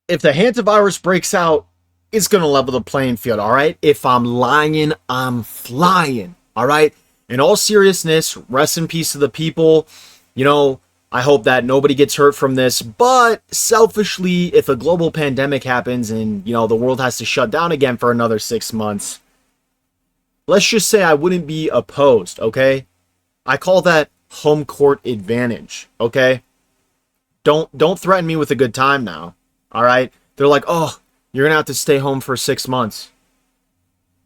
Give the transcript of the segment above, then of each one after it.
If the Hantavirus breaks out, it's going to level the playing field, all right? If I'm lying, I'm flying, all right? In all seriousness, rest in peace to the people. You know, I hope that nobody gets hurt from this, but selfishly, if a global pandemic happens and, the world has to shut down again for another 6 months, let's just say I wouldn't be opposed, okay? I call that home court advantage, okay? Don't threaten me with a good time now. All right? They're like, "Oh, you're going to have to stay home for 6 months."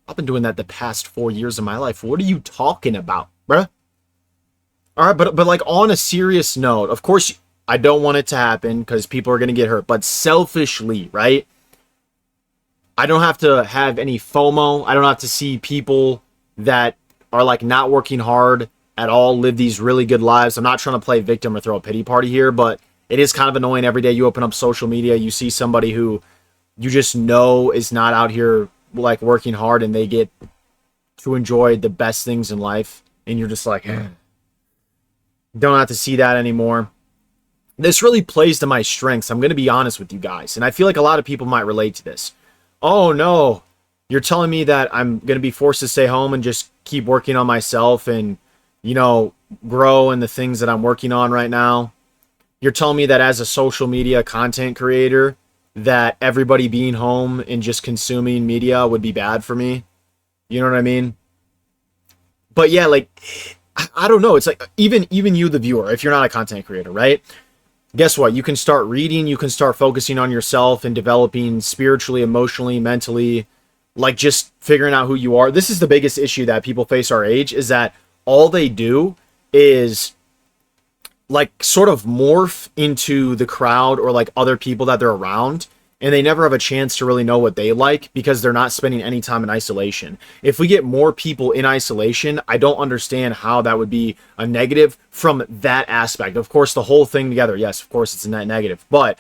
I've been doing that the past 4 years of my life. What are you talking about, bruh? All right, but like on a serious note, of course I don't want it to happen cuz people are going to get hurt, but selfishly, right? I don't have to have any FOMO. I don't have to see people that are like not working hard at all live these really good lives. I'm not trying to play victim or throw a pity party here, but it is kind of annoying every day you open up social media, you see somebody who you just know is not out here like working hard and they get to enjoy the best things in life and you're just like, don't have to see that anymore. This really plays to my strengths. I'm going to be honest with you guys, and I feel like a lot of people might relate to this. Oh no, you're telling me that I'm going to be forced to stay home and just keep working on myself and, grow in the things that I'm working on right now. You're telling me that as a social media content creator, that everybody being home and just consuming media would be bad for me. You know what I mean? But yeah, like, I don't know. It's like even you, the viewer, if you're not a content creator, right? Guess what? You can start reading, you can start focusing on yourself and developing spiritually, emotionally, mentally, like just figuring out who you are. This is the biggest issue that people face our age, is that all they do is like sort of morph into the crowd or like other people that they're around, and they never have a chance to really know what they like because they're not spending any time in isolation. If we get more people in isolation, I don't understand how that would be a negative from that aspect. Of course, the whole thing together, yes, of course it's a net negative. But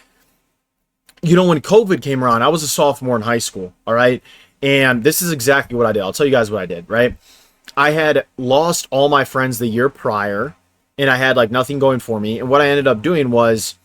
when COVID came around, I was a sophomore in high school, all right? And this is exactly what I did. I'll tell you guys what I did, right? I had lost all my friends the year prior, and I had like nothing going for me. And what I ended up doing was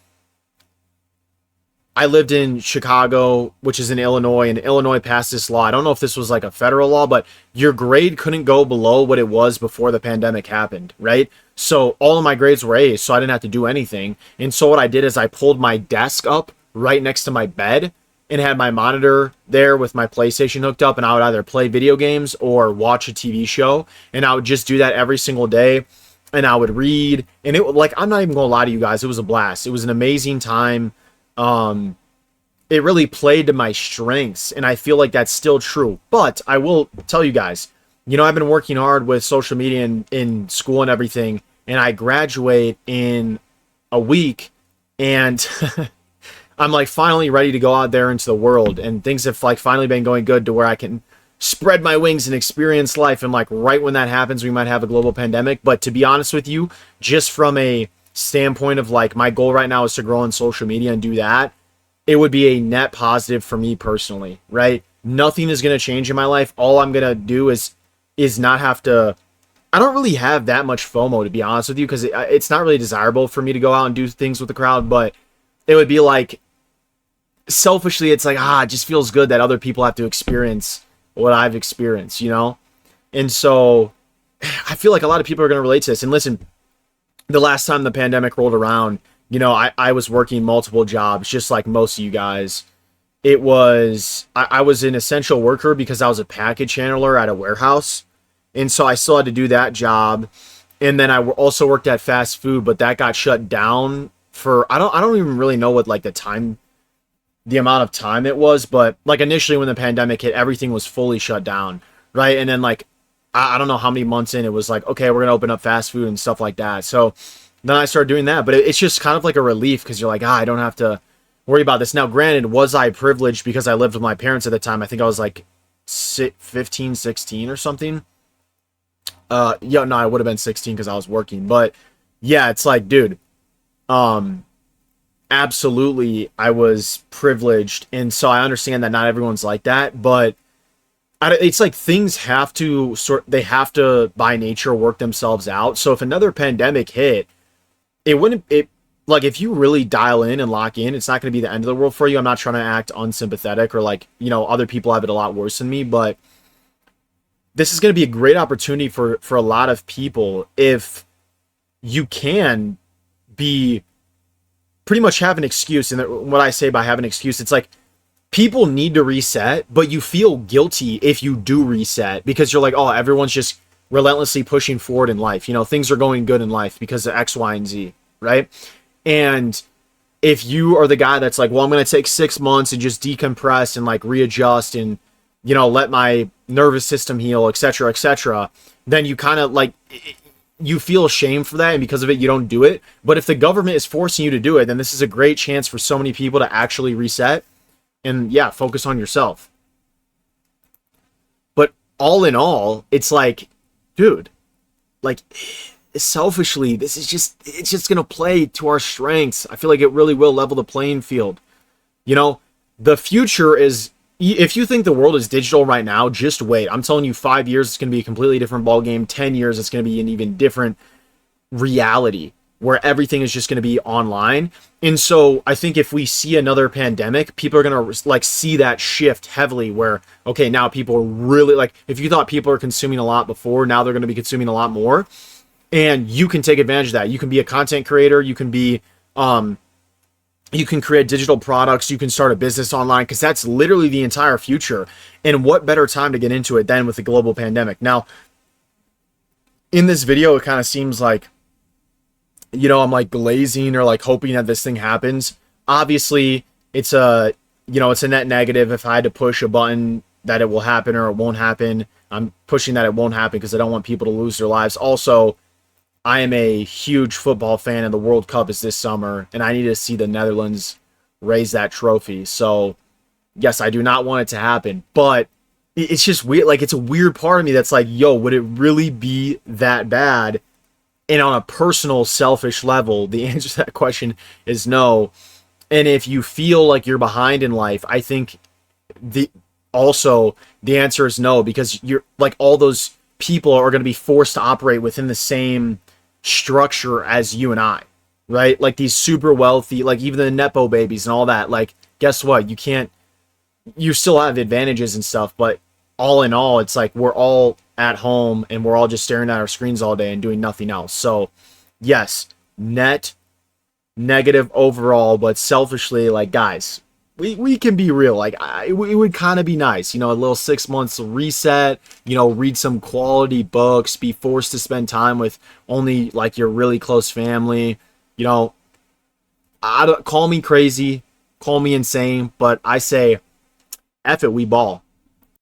I lived in Chicago, which is in Illinois, and Illinois passed this law. I don't know if this was like a federal law, but your grade couldn't go below what it was before the pandemic happened, right? So all of my grades were A's, so I didn't have to do anything. And so what I did is I pulled my desk up right next to my bed and had my monitor there with my PlayStation hooked up, and I would either play video games or watch a TV show, and I would just do that every single day. And I would read, and it like, I'm not even gonna lie to you guys, it was a blast. It was an amazing time. It really played to my strengths, and I feel like that's still true. But I will tell you guys, I've been working hard with social media in school and everything, and I graduate in a week, and I'm like finally ready to go out there into the world, and things have like finally been going good to where I can spread my wings and experience life. And like right when that happens, we might have a global pandemic. But to be honest with you, just from a standpoint of like my goal right now is to grow on social media and do that, it would be a net positive for me personally, right? Nothing is going to change in my life. All I'm going to do is not have to. I don't really have that much FOMO, to be honest with you, because it's not really desirable for me to go out and do things with the crowd. But it would be like, selfishly, it's like, it just feels good that other people have to experience what I've experienced, And so I feel like a lot of people are going to relate to this. And listen, the last time the pandemic rolled around, I was working multiple jobs, just like most of you guys. I was an essential worker because I was a package handler at a warehouse. And so I still had to do that job. And then I also worked at fast food, but that got shut down for, I don't even really know what like the amount of time it was, but like initially when the pandemic hit, everything was fully shut down, right? And then like, I don't know how many months in, it was like, okay, we're going to open up fast food and stuff like that. So then I started doing that, but it's just kind of like a relief because you're like, I don't have to worry about this. Now, granted, was I privileged because I lived with my parents at the time? I think I was like 15, 16 or something. Yeah, no, I would have been 16 because I was working, but yeah, it's like, dude, absolutely, I was privileged, and so I understand that not everyone's like that, but it's like things have to they have to by nature work themselves out. So if another pandemic hit, it wouldn't it like if you really dial in and lock in, it's not going to be the end of the world for you. I'm not trying to act unsympathetic or like, other people have it a lot worse than me, but this is going to be a great opportunity for a lot of people if you can be pretty much have an excuse. And what I say by have an excuse, it's like people need to reset, but you feel guilty if you do reset because you're like, oh, everyone's just relentlessly pushing forward in life. Things are going good in life because of X, Y, and Z, right? And if you are the guy that's like, well, I'm going to take 6 months and just decompress and like readjust and, let my nervous system heal, etc., then you kind of like, you feel ashamed for that. And because of it, you don't do it. But if the government is forcing you to do it, then this is a great chance for so many people to actually reset and yeah, focus on yourself. But all in all, it's like, dude, like selfishly, it's just going to play to our strengths. I feel like it really will level the playing field. The future is, if you think the world is digital right now, just wait. I'm telling you, 5 years, it's going to be a completely different ball game. 10 years, it's going to be an even different reality where everything is just going to be online. And so I think if we see another pandemic, people are going to like see that shift heavily where, okay, now people are really like, if you thought people are consuming a lot before, now they're going to be consuming a lot more. And you can take advantage of that. You can be a content creator. You can be, you can create digital products. You can start a business online because that's literally the entire future. And what better time to get into it than with the global pandemic? Now, in this video, it kind of seems like, I'm like glazing or like hoping that this thing happens. Obviously, it's it's a net negative. If I had to push a button that it will happen or it won't happen, I'm pushing that it won't happen because I don't want people to lose their lives. Also, I am a huge football fan and the World Cup is this summer and I need to see the Netherlands raise that trophy. So yes, I do not want it to happen, but it's just weird. Like it's a weird part of me that's like, yo, would it really be that bad? And on a personal, selfish level, the answer to that question is no. And if you feel like you're behind in life, I think the answer is no, because you're like all those people are going to be forced to operate within the same structure as you and I, right? Like these super wealthy, like even the Nepo babies and all that. Like, guess what? You still have advantages and stuff, but all in all, it's like we're all at home and we're all just staring at our screens all day and doing nothing else. So yes, net negative overall, but selfishly, like guys, we can be real. Like it would kind of be nice, a little 6 months reset, read some quality books, be forced to spend time with only like your really close family. Call me crazy, call me insane, but I say, F it, we ball.